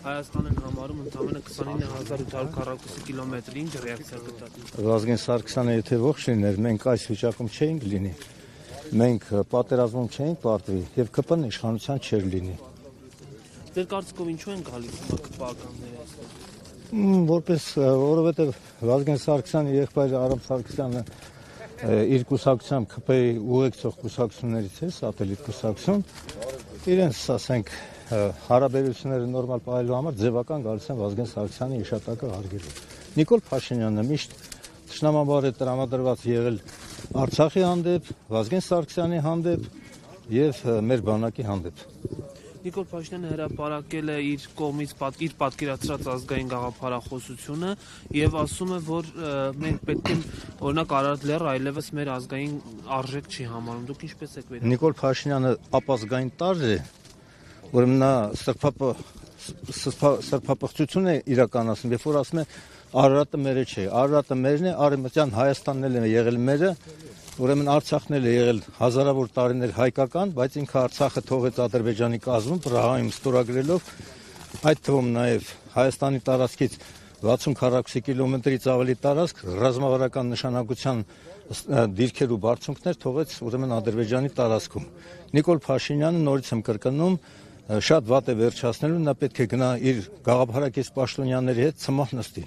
Հայաստանն համարում ընդամենը 29840 կիլոմետր, ինչ ռեակցիա կտա։ Վազգեն Սարգսյանը եթե ողջ լիներ, մենք այս վիճակում չէինք լինի։ Մենք պատերազմում չէինք պարտվի եւ ԿՊ-ն իշխանության չէր լինի։ Ձեր կարծիքով ինչու են գալիս ԿՊ-ականները այստեղ։ Որպես որովհետեւ Վազգեն Սարգսյանը եղբայրը Արամ Սարգսյանը իր կուսակցությամբ ԿՊ-ի ուղեկցող կուսակցություններից է, սատելիտ կուսակցություն, իրենց ասենք հարաբերությունները նորմալ պահելու համար ձևական գալիս են Վազգեն Սարգսյանի իշտակը հարգելու։ Նիկոլ Փաշինյանը միշտ թշնամանաբար է տրամադրված եղել Արցախի հանդեպ, Վազգեն Սարգսյանի հանդեպ եւ մեր բանակի հանդեպ։ Նիկոլ Փաշինյանը հրապարակել է իր կողմից իր պատկերացրած ազգային գաղափարախոսությունը եւ ասում է, որ մենք պետք է օրինակ Արարատ լեռը այլևս մեր ազգային արժեք չի համարում։ Դուք ինչպես եք վերաբերվում։ Նիկոլ Փաշինյանը ապազգային տարր է, ուրեմն նա սրբապղծություն է իրականացնում, երբ որ ասում է Արարատը մերը չէ, Արարատը մերն է, Արևմտյան Հայաստանն էլ է եղել մերը, ուրեմն Արցախն էլ է եղել հազարավոր տարիներ հայկական, բայց ինքը Արցախը թողեց Ադրբեջանի կազմում, Պրահայում ստորագրելով, այդ թվում նաև Հայաստանի տարածքից 60 քառակուսի կիլոմետրից ավելի տարածք ռազմավարական նշանակության դիրքեր ու բարձունքներ թողեց ուրեմն Ադրբեջանի տարածքում։ Նիկոլ Փաշինյանը նորից եմ կրկնում, շատ վատ է վերջացնելու, նա պետք է գնա իր գաղափարակից պաշտոնյաների հետ ցմահ նստի։